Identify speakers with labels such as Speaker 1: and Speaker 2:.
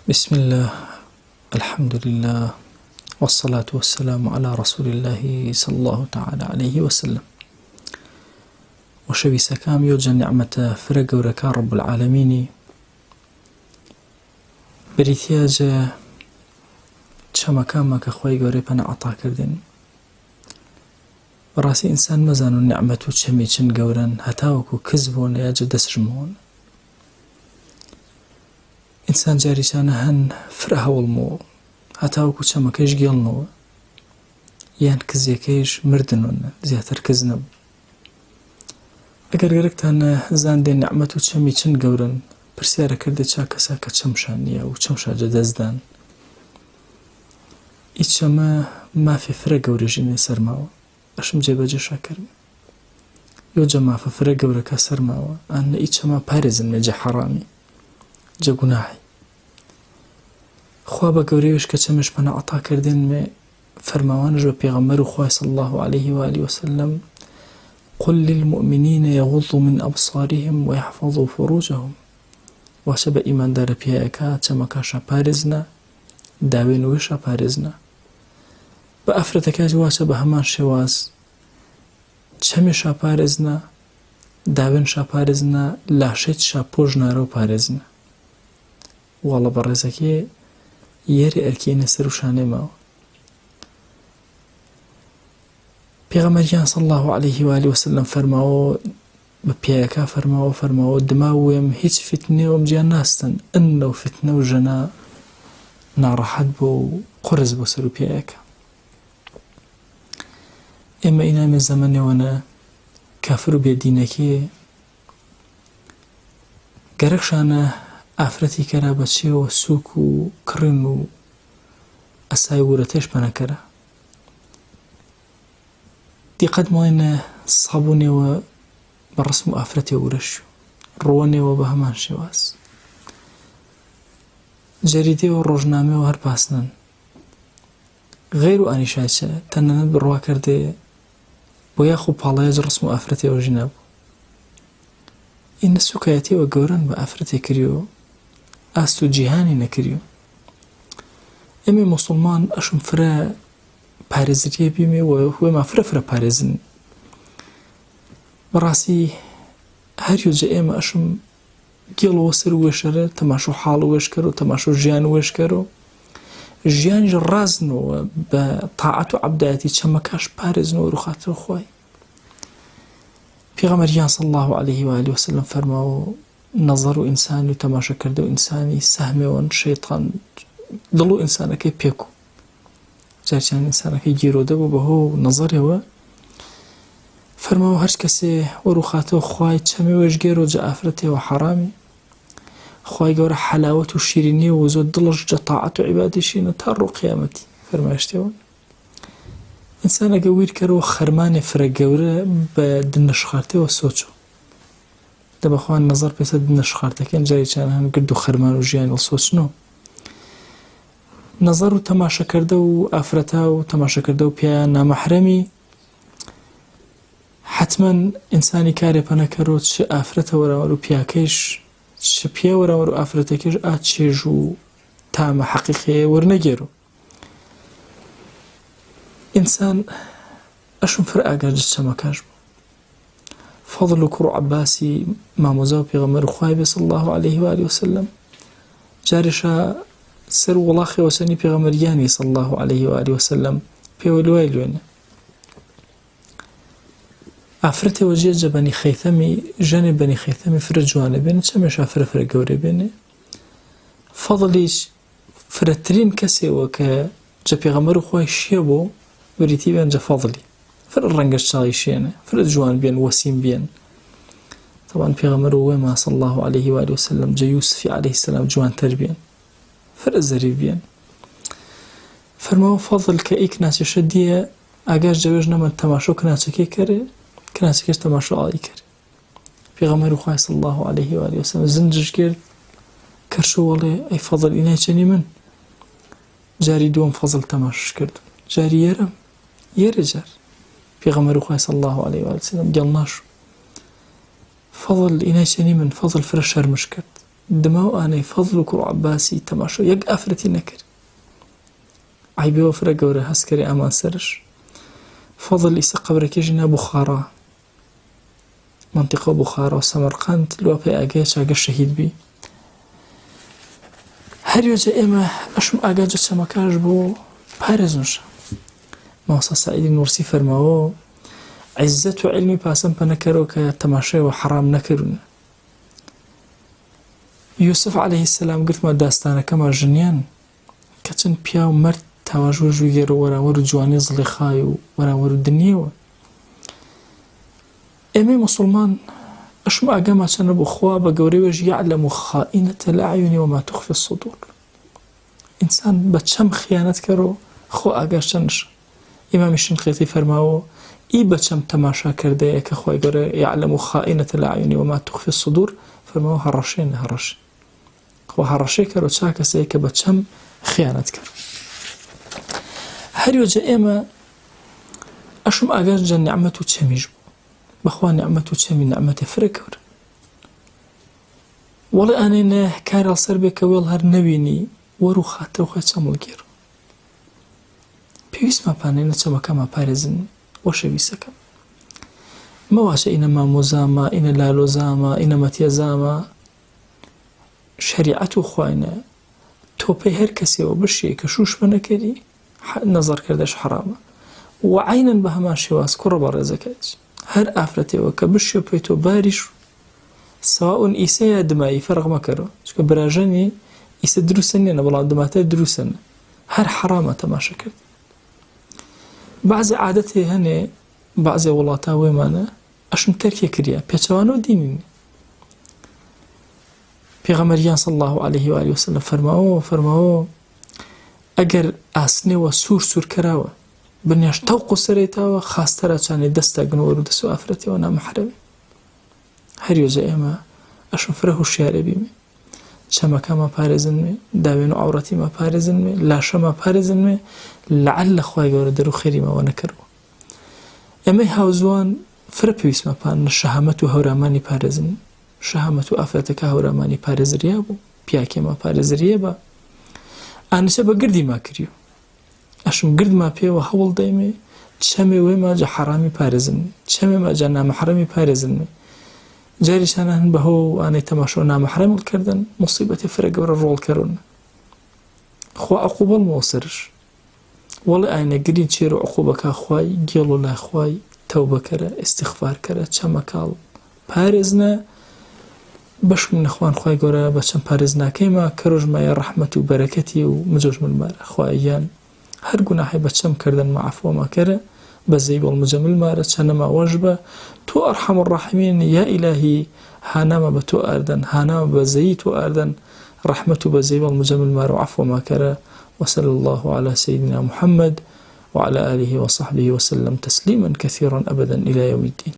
Speaker 1: بسم الله، الحمد لله، والصلاة والسلام على رسول الله صلى الله تعالى عليه وسلم. وشەویستەکانم یۆجە نیعمەتە فرە گەورەکە رب العالمینی بریتیاجە چەمەکانمە کە خۆی گەورەی پەنە عەتا کردین. بەڕاستی ئینسان مەزانۆ نیعمەت و چەمی چەند گەورەن هەتاوەکو کەس بۆن یاجە دەستژمەوەن. ئینسان جاریچانە هەن فرە هەوڵمەوە هەتاوەکو چەمەکەیش گێڵنەوە یان کزیەکەیش مردنون زیاتر کز نەبوو. ئەگەر گەرەکتانە زاندێ نیعمەت و چەمی چەند گەورن پرسیارە کردێ چا کەسا کە چەمشان نییە و چەمشاجە دەستدان. ئیچ چەمە مافێ فرە گەورەژینێ سەرماوە ئەشم جێبەجێشا کردم. یۆجە مافە فرە گەورەکە سەرماوە ئانە ئیچ چەمە پارێزن مێجە حەڕامی جە گوناحی. خوا بە گەورەیەش کە چەمش پەنە عەتا کردێن مێ فەرماوانش بە پێغەمبەر و خوای صلی الله عليه وآله وسلم قل للمؤمنين يغضوا من أبصارهم ويحفظوا فروجهم. واشە بە ئیماندارە پیاەکە چەمەکەشە پارێزنە داوێن وێشە پارێزنە. بە ئافرەتەکەش واشە بە هەمان شێواز چەمێشە پارێزنە داوێنشە پارێزنە لاشێتشە پۆژنارە و پارێزنە. وەڵە بەڕێزەکێ یەری ئەرکێنە سەر و شانێ ماوە. پێغەمبەریان صلی الله عليه وآله وسلم فەرماوە بە پیاەکە فەرماوە دماوێم هیچ فتنەیەوەم جیان ناستن ئەنە و فتنە و ژەنا ناڕەحەت بۆ و قورس بۆ سەر و پیاەکە. ئێمە ئینامێ زەمەنێوەنە کافر و بێدینەکێ گەرەکشانە ئافرەتی کەرا بەچێوە سووک و کڕن و ئەسای ورەتێش پەنەکەرە. دیقەت ماینە سابوونێەوە بە ڕسم و ئافرەتێ ورەش ڕۆوەنێەوە بە هەمان شێواز. جەریدەوە ڕۆژنامەوە هەر پاسنن غەیر و ئانیشاچە تەنەنەت بڕوا کردێ بۆ یاخو پاڵایەج ڕسم و ئافرەتێەوە ژی نەبوو. ئینە سوکایەتیەوە گەورن بە ئافرەتێ کردیەوە ئاست و جیهانی نەکردیەوە. ئێمە موسڵمان ئەشم فرە پارێزریە بیمێ و هۆیما فرە پارێزن. بەڕاستی هەریۆجە ئێمە ئەشم گێڵەوە سەر وێشەرە تەماشۆ حاڵ وێشکەرە و تەماشۆ ژیان وێشکەرە و ژیانیش ڕازنەوە بە تاعەت و عەبدایەتی چەمەکەش پارێزنەوە ڕوخاتەوە خوای. پێغەمبەریان صلی الله عليه وآله وسلم فەرماوە نەزەر و ئینسانی و تەماشەکردە و ئینسانی سەهمێوەن شەیتان دڵ و ئینسانەکەی پێکو جارچیان ئینسانەکەی گیرۆدە بوو بەهۆ نەزەرێەوە فەرماوە هەر کەسێ وەڕوخاتەوە خوای چەمێوەش گێرۆ جە ئافرەتێەوە حەرامی خوای گەورە حەلاوەت و شیرینیە و زۆر دڵش جە تاعەت و عیبادەشینە تا ڕۆ قیامەتی فەرمایشتەوە. ئینسان ئەگە ویر کەرەوە خەرمانێ فرە گەورە بە دنەشخارتەوە سۆچۆ دەبەخوان نەزەر پێسە دنەشخارتەکەن جاریچان هەن گرد و خەرمان و ژیان سۆچنەوە. نەزەر و تەماشەکردە و ئافرەتا و تەماشەکردە و پیان نامەحرەمی حتمەن ئینسانی کارێ پەنەکەرۆ چ ئافرەتە وەراوەر و پیاکەیش چ پیا وەراوەر و ئافرەتەکەش ئا چێژ و تامە حەقیقەیە وەرنەگێرۆ. ئینسان ئەشم فرە ئاگاجە چەمەکەش بوو. فەضل و کوڕ عەباسی مامۆزا و پێغەمبەر و خوای بێ صلی الله عليه وآله وسلم جارێشە سەر وڵاخی وەسەنی پێغەمبەریانی صلی الله عليه وآله وسلم پێوە لوای لوێنە. ئافرەتێوە جێجە بەنی خەیتەمی ژەنێ بەنی خەیتەمی فرە جوانە بێنە چەمێشە فرە گەورە بێنێ. فەضلیش فرەترین کەسێوە کە جە پێغەمبەر و خوای شیە بۆ بریتی بێن جە فەضلی فرە ڕەنگەش چاڵی شێنە فرە جوان بێن وەسیم بێن. طبعا پێغەمبەر و وێما صلی الله عليه وآله وسلم جە یوسفی عليه السلام جوانتر بێن فرە زەریف بێن. فەرماوە فەضل کە ئەی کناسێشە دیە ئاگاش جەوێژ نەمە تەماشۆ کناسەکەی کەرێ کناسەکەش تەماشۆ ئاڵی کرد. پێغەمبەر و خوای صلی الله عليه وآله وسلم زنجش کرد کەرشە وەڵێ ئەی فەضل ئینای چەنی من. جاری دووەم فەضل تەماشش کرد جاری یەرە جار پێغەمبەر و خوای صلی الله عليه وآله وسلم گەڵ ناشو. فەضل ئینای چەنی من. فەضل فرە شەرمش کرد دما و ئانەی فەضل و کوڕ عەباسی تەماشا یەک ئافرەتی نەکرد عیبەوە فرە گەورە هەستکەری ئامان سەرش فەضل ئیسا قەبرەکەیژی نا بوخارا منطقە بوخارا و سەمەرقەند لوا پێی ئاگەیە چاگە شەهید بی هەریوەجە ئێمە ئەشم ئاگاجە چەمەکاش بۆ پارێزنشە مامۆستا سەعیدی نورسی فەرماوە عیزەت و عیلمی پاسەم پە نەکەرەوە کە تەماشایەوە حەرام نەکردونە یوسف عەلەیهی السەلام گرتمە داستانەکەما ژنیان کە چەند پیا و مەرد تاواژوە ژووگێرە وەراوەر و جوانی زڵیخای و وەراوەر و دنیەوە ئێمەی موسڵمان ئەشم ئاگاما چەنە بۆ خوا بە گەورەیەوەش یەعلەمو خائینەتە الأعیون وما تخفی الصدور ئینسان بە چەم خیانەت کەرەوە خۆ ئاگاش چەندشە ئیمامی شنقیطی فەرماوە ئی بە چەم تەماشا کردەیە کە خوای گەورە یەعلەمو خائینەتە الأعیون وما تخفی الصدور فەرماوە هەڕەشێنە هەڕەش خۆ هەڕەشەی کەرەوە چا کەسەیە کە بە چەم خیانەت کەرە هەریوەجە ئێمە ئەشم ئاگاش جە نیعمەت و چەمیش بوو بەخوا نیعمەت و چەمی نیعمەتێ فرە گەورە وەڵێ ئانێنە کارێڵ سەر بێ کە وێڵ هەر نەبینی وەرو خاترە خۆی چەمڵ گێڕ پێویستمە پانێنە چەمەکەمە پارێزن وەشە ویسەکەم مەواشە ئینە مامۆزامە ئینە لالۆزامە ئینە مەتیەزامە شەریعەت و خوایە تۆ پێی هەر کەسێەوە بشێ کە شوشمە نەکەری نەزەرکردەش حرامە و عینەن بە هەمان شێواز کوڕە بە ڕێزەکەت هەر ئافرەتێەوە کە بشێ پێی تۆ باریش سەواون ئیسەیە دمایی فەرق مەکەرەوە چکە براژەنی ئیسە دروستە نێنە بەڵام دماتە دروستن هەر حرامە تەماشا کرد بەعزێ عادەتێ هەنێ بەعزێ وڵاتە وێمانە ئەشم تەرکێ کردیا پێچەوانەوە دینین پێغەمبەریان صلی الله علیه و آله و سلم فەرماوە ئەگەر ئاسنێوە سوور کراوە بنیاش تەوق و سەرێتاوە خاستەرە چانێ دەستا گنوەر و دەست و ئافرەتەوە نامەحرەمی هەریوەجە ئێمە ئەشم فرە هوشیارە بیمێ چەمەکەمە پارێزنمێ داوێن و عەوڕەتیمە پارێزنمێ لاشەمە پارێزنمێ لەعەلە خوای گەورە دەرو خێریمەوە نەکەڕوە ئێمەی هاوزوان فرە پێویستمە پانە شەهامەت و هەورامانی پارێزن شەهامەت و ئافرەتەکە هەورامانی پارێزریە بوو پیاکێمە پارێزریە بە ئانەچە بە گردی ما کردیو ئەشم گردما پێوە هەوڵ دەیمێ چەمێ وێمە جە حەرامی پارێزن چەمێمە جە نامەحرەمی پارێزنمێ جاریشانە هەن بەهۆ ئانەی تەماشۆ نامەحرەم کردن موسیبەتی فرە گەورە ڕۆڵکەرون خوا عقوبەڵ مۆسرش وەڵێ ئاینە گرین چێر و عقوبەکە خوای گێڵ و لای خوای تەوبەکەرە ئیستیغفار کەرە چەمەکاڵ پارێزنە بەشم نەخوان خوای گەورە بە چەم پارێز ناکەیمە کە ڕۆژمایە ڕەحمەت و بەرەکەتی و مجۆش منمارە خواییان هەر گوناحی بە چەم کردن مەعەفووەمە کەرە بەزەی وەڵمجەمل مارە چەنەما وەش بە تۆ ئەرحەم الراحمین یا ئیلاهی هانامە بە تۆ ئاردن هانامە بەزەیی تۆ ئاردن رحمة بزي والمجمل ما وعفو ما كرا وصلى الله على سيدنا محمد وعلى آله وصحبه وسلم تسليما كثيرا أبدا إلى يوم الدين.